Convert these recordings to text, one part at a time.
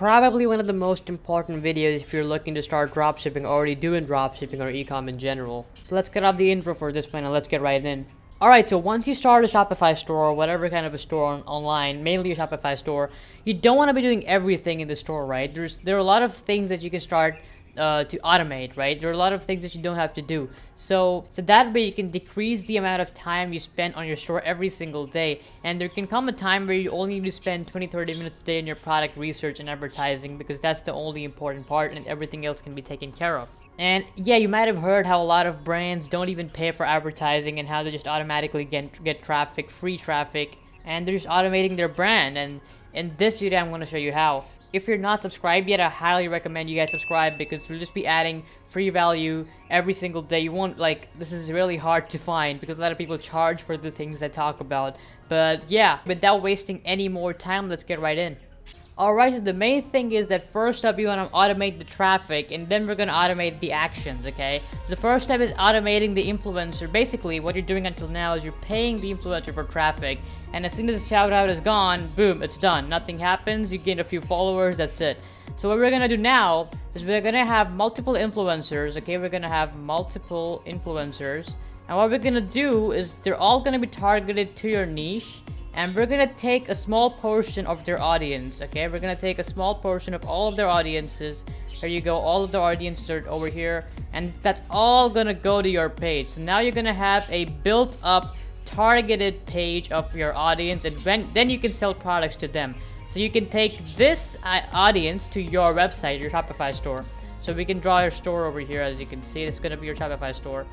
probably one of the most important videos if you're looking to start dropshipping or already doing dropshipping or e-com in general. So let's get off the intro for this one and let's get right in. Alright, so once you start a Shopify store or whatever kind of a store online, mainly a Shopify store, you don't want to be doing everything in the store, right? There are a lot of things that you can start to automate, right? There are a lot of things that you don't have to do. So that way you can decrease the amount of time you spend on your store every single day. And there can come a time where you only need to spend 20-30 minutes a day on your product research and advertising, because that's the only important part and everything else can be taken care of. And yeah, you might have heard how a lot of brands don't even pay for advertising and how they just automatically get traffic, free traffic, and they're just automating their brand. And in this video, I'm going to show you how. If you're not subscribed yet, I highly recommend you guys subscribe, because we'll just be adding free value every single day. You won't, like, this is really hard to find because a lot of people charge for the things I talk about. But yeah, without wasting any more time, let's get right in. Alright, so the main thing is that first up you want to automate the traffic, and then we're going to automate the actions, okay? The first step is automating the influencer. Basically, what you're doing until now is you're paying the influencer for traffic, and as soon as the shout out is gone, boom, it's done. Nothing happens, you gain a few followers, that's it. So what we're going to do now is we're going to have multiple influencers, okay? We're going to have multiple influencers, and what we're going to do is they're all going to be targeted to your niche. And we're gonna take a small portion of their audience, okay? We're gonna take a small portion of all of their audiences. Here you go, all of the audiences are over here. And that's all gonna go to your page. So now you're gonna have a built-up, targeted page of your audience. And then you can sell products to them. So you can take this audience to your website, your Shopify store. So we can draw your store over here. As you can see, it's gonna be your Shopify store.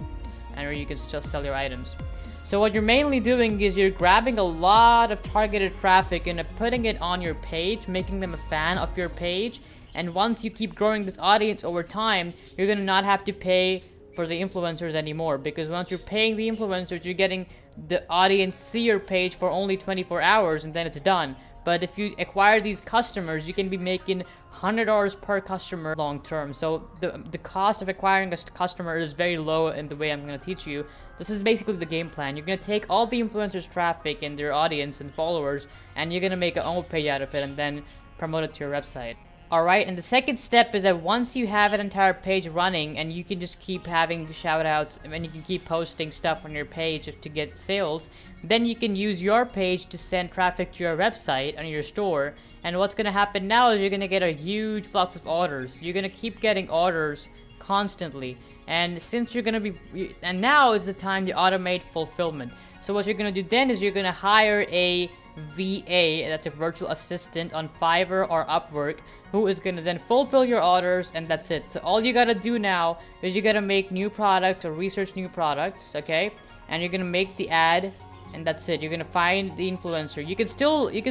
And where you can still sell your items. So what you're mainly doing is you're grabbing a lot of targeted traffic and putting it on your page, making them a fan of your page. And once you keep growing this audience over time, you're going to not have to pay for the influencers anymore. Because once you're paying the influencers, you're getting the audience see your page for only 24 hours and then it's done. But if you acquire these customers, you can be making $100 per customer long term. So the cost of acquiring a customer is very low in the way I'm going to teach you. This is basically the game plan. You're going to take all the influencers' traffic and their audience and followers, and you're going to make a own page out of it and then promote it to your website. Alright, and the second step is that once you have an entire page running and you can just keep having shout outs and you can keep posting stuff on your page to get sales, then you can use your page to send traffic to your website on your store. And what's going to happen now is you're going to get a huge flux of orders. You're going to keep getting orders constantly. And since you're going to be, and now is the time to automate fulfillment. So what you're going to do then is you're going to hire a VA, that's a virtual assistant on Fiverr or Upwork, who is going to then fulfill your orders, and that's it. So all you got to do now is you got to make new products or research new products, okay? And you're going to make the ad, and that's it. You're going to find the influencer. You can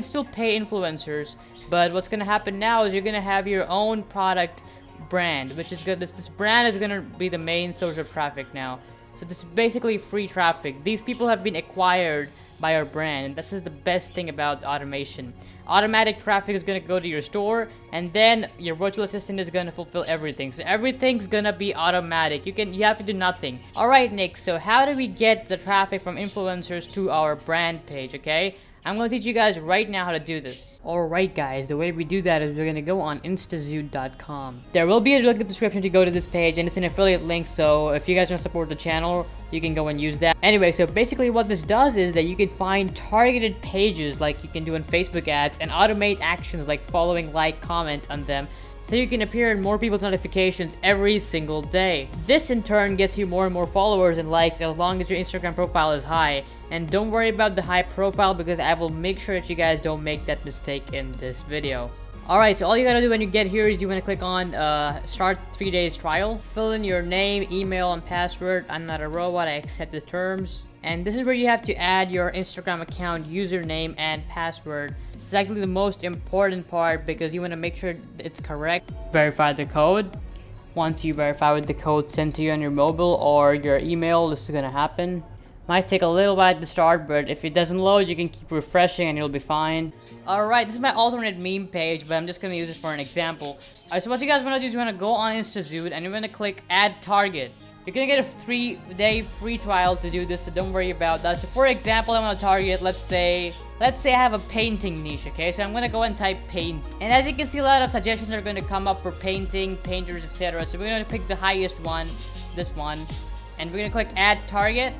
still pay influencers, but what's going to happen now is you're going to have your own product brand, which is good. This brand is going to be the main source of traffic now. So this is basically free traffic. These people have been acquired by our brand, and this is the best thing about automation. Automatic traffic is going to go to your store, and then your virtual assistant is going to fulfill everything. So everything's going to be automatic. You have to do nothing. Alright, Nick, so how do we get the traffic from influencers to our brand page, okay? I'm going to teach you guys right now how to do this. Alright guys, the way we do that is we're going to go on instazoot.com. There will be a link in the description to go to this page, and it's an affiliate link, so if you guys want to support the channel, you can go and use that. Anyway, so basically what this does is that you can find targeted pages like you can do in Facebook ads and automate actions like following, like, comment on them, so you can appear in more people's notifications every single day. This in turn gets you more and more followers and likes as long as your Instagram profile is high. And don't worry about the high profile, because I will make sure that you guys don't make that mistake in this video. Alright, so all you gotta do when you get here is you wanna click on start 3 days trial. Fill in your name, email, and password. I'm not a robot, I accept the terms. And this is where you have to add your Instagram account username and password. It's actually the most important part because you want to make sure it's correct. Verify the code. Once you verify with the code sent to you on your mobile or your email, this is going to happen. Might take a little while to start, but if it doesn't load, you can keep refreshing and you'll be fine. Alright, this is my alternate meme page, but I'm just going to use it for an example. Alright, so what you guys want to do is you want to go on InstaZoot and you want to click Add Target. You're gonna get a 3-day free trial to do this, so don't worry about that. So for example, I'm gonna target, let's say I have a painting niche, okay? So I'm gonna go and type paint. And as you can see, a lot of suggestions are gonna come up for painting, painters, etc. So we're gonna pick the highest one, this one. And we're gonna click add target.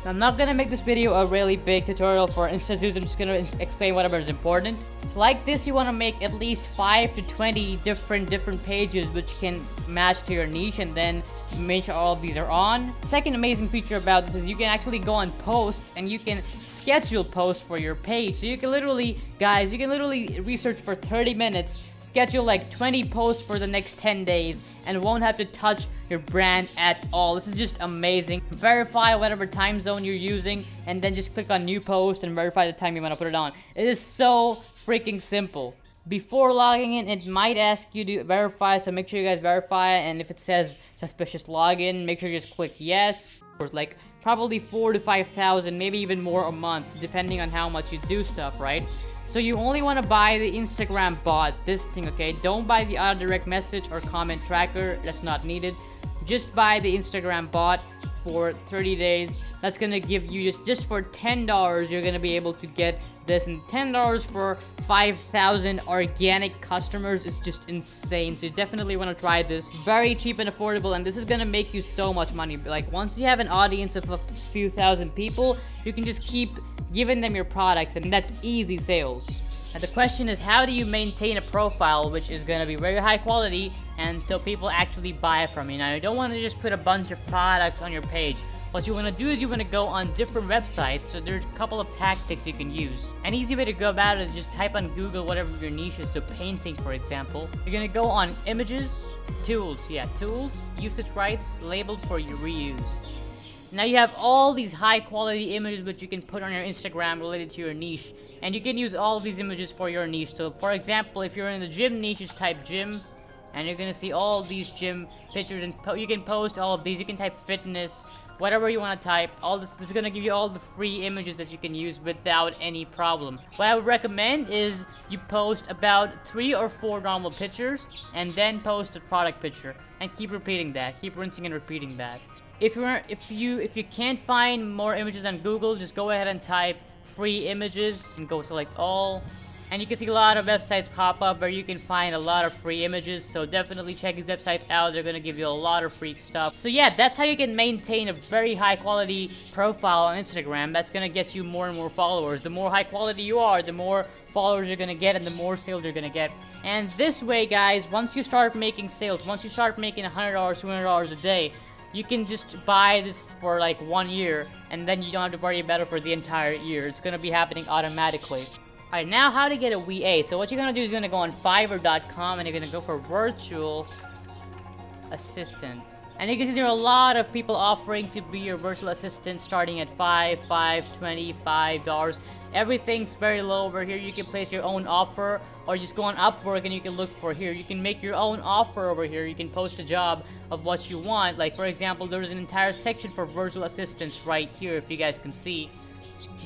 I'm not gonna make this video a really big tutorial for InstaZooz. I'm just gonna explain whatever is important. So like this, you wanna make at least 5 to 20 different pages which can match to your niche, and then make sure all of these are on. Second amazing feature about this is you can actually go on posts and you can schedule posts for your page. So you can literally, guys, you can literally research for 30 minutes, schedule like 20 posts for the next 10 days, and won't have to touch your brand at all. This is just amazing. Verify whatever time zone you're using, and then just click on new post and verify the time you want to put it on. It is so freaking simple. Before logging in, it might ask you to verify, so make sure you guys verify, and if it says suspicious login, make sure you just click yes. Or like probably 4,000 to 5,000, maybe even more a month, depending on how much you do stuff, right? So you only want to buy the Instagram bot, this thing, okay? Don't buy the auto direct message or comment tracker, that's not needed. Just buy the Instagram bot for 30 days. That's gonna give you just for $10, you're gonna be able to get this, and $10 for 5,000 organic customers is just insane. So you definitely want to try this. Very cheap and affordable, and this is gonna make you so much money. Like once you have an audience of a few thousand people, you can just keep giving them your products, and that's easy sales. And the question is, how do you maintain a profile which is gonna be very high quality and so people actually buy from you? Now, you don't want to just put a bunch of products on your page. What you want to do is you want to go on different websites. So there's a couple of tactics you can use. An easy way to go about it is just type on Google whatever your niche is. So painting, for example. You're going to go on images, tools, tools, usage rights, labeled for your reuse. Now you have all these high quality images which you can put on your Instagram related to your niche. And you can use all of these images for your niche. So for example, if you're in the gym niche, just type gym. And you're gonna see all these gym pictures, and you can post all of these. You can type fitness, whatever you want to type. All this is gonna give you all the free images that you can use without any problem. What I would recommend is you post about 3 or 4 normal pictures, and then post a product picture, and keep repeating that. Keep rinsing and repeating that. If you can't find more images on Google, just go ahead and type free images and go select all. And you can see a lot of websites pop up where you can find a lot of free images, so definitely check these websites out. They're gonna give you a lot of free stuff. So yeah, that's how you can maintain a very high quality profile on Instagram. That's gonna get you more and more followers. The more high quality you are, the more followers you're gonna get, and the more sales you're gonna get. And this way, guys, once you start making sales, once you start making $100, $200 a day, you can just buy this for like 1 year, and then you don't have to worry about it for the entire year. It's gonna be happening automatically. Alright, now how to get a VA. So what you're gonna do is you're gonna go on Fiverr.com and you're gonna go for virtual assistant. And you can see there are a lot of people offering to be your virtual assistant, starting at $5, $25. Everything's very low over here. You can place your own offer, or just go on Upwork and you can look for here. You can make your own offer over here. You can post a job of what you want. Like for example, there's an entire section for virtual assistants right here, if you guys can see.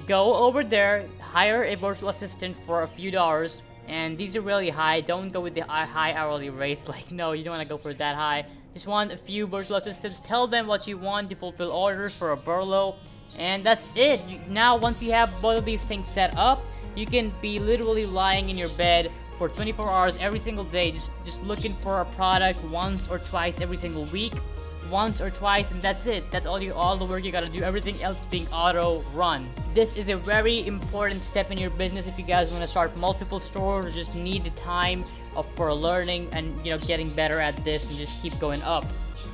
Go over there, hire a virtual assistant for a few dollars, and these are really high. Don't go with the high hourly rates. Like, no, you don't want to go for that high. Just want a few virtual assistants. Tell them what you want to fulfill orders for a burlo, and that's it. Now, once you have both of these things set up, you can be literally lying in your bed for 24 hours every single day, just looking for a product once or twice every single week. Once or twice, and that's it. That's all the work you gotta do. Everything else being auto run. This is a very important step in your business if you guys want to start multiple stores, or just need the time for learning and getting better at this, and just keep going up.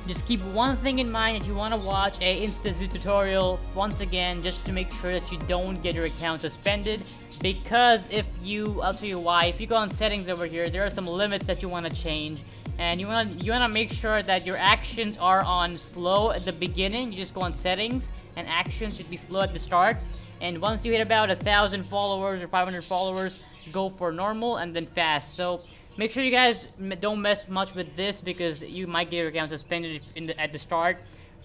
Just keep one thing in mind, that you want to watch a InstaZoo tutorial once again, just to make sure that you don't get your account suspended. Because I'll tell you why. If you go on settings over here, there are some limits that you want to change. And you wanna make sure that your actions are on slow at the beginning. You just go on settings, and actions should be slow at the start. And once you hit about 1,000 followers or 500 followers, go for normal and then fast. So make sure you guys don't mess much with this, because you might get your account suspended at the start.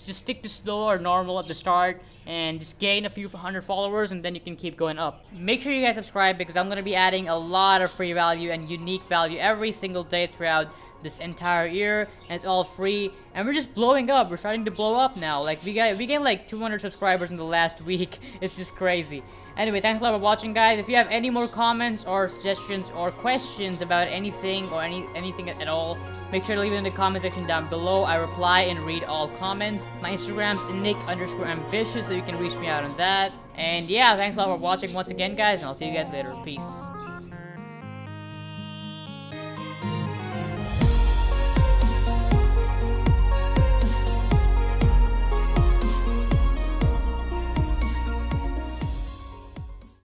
Just stick to slow or normal at the start, and just gain a few hundred followers, and then you can keep going up. Make sure you guys subscribe, because I'm gonna be adding a lot of free value and unique value every single day throughout this entire year, and it's all free, and we're just blowing up. We're starting to blow up now. Like, we gained like 200 subscribers in the last week. It's just crazy. Anyway, thanks a lot for watching, guys. If you have any more comments or suggestions or questions about anything or anything at all, make sure to leave it in the comment section down below. I reply and read all comments. My Instagram's Nick_ambitious, so you can reach me out on that. And yeah, thanks a lot for watching once again, guys, and I'll see you guys later. Peace.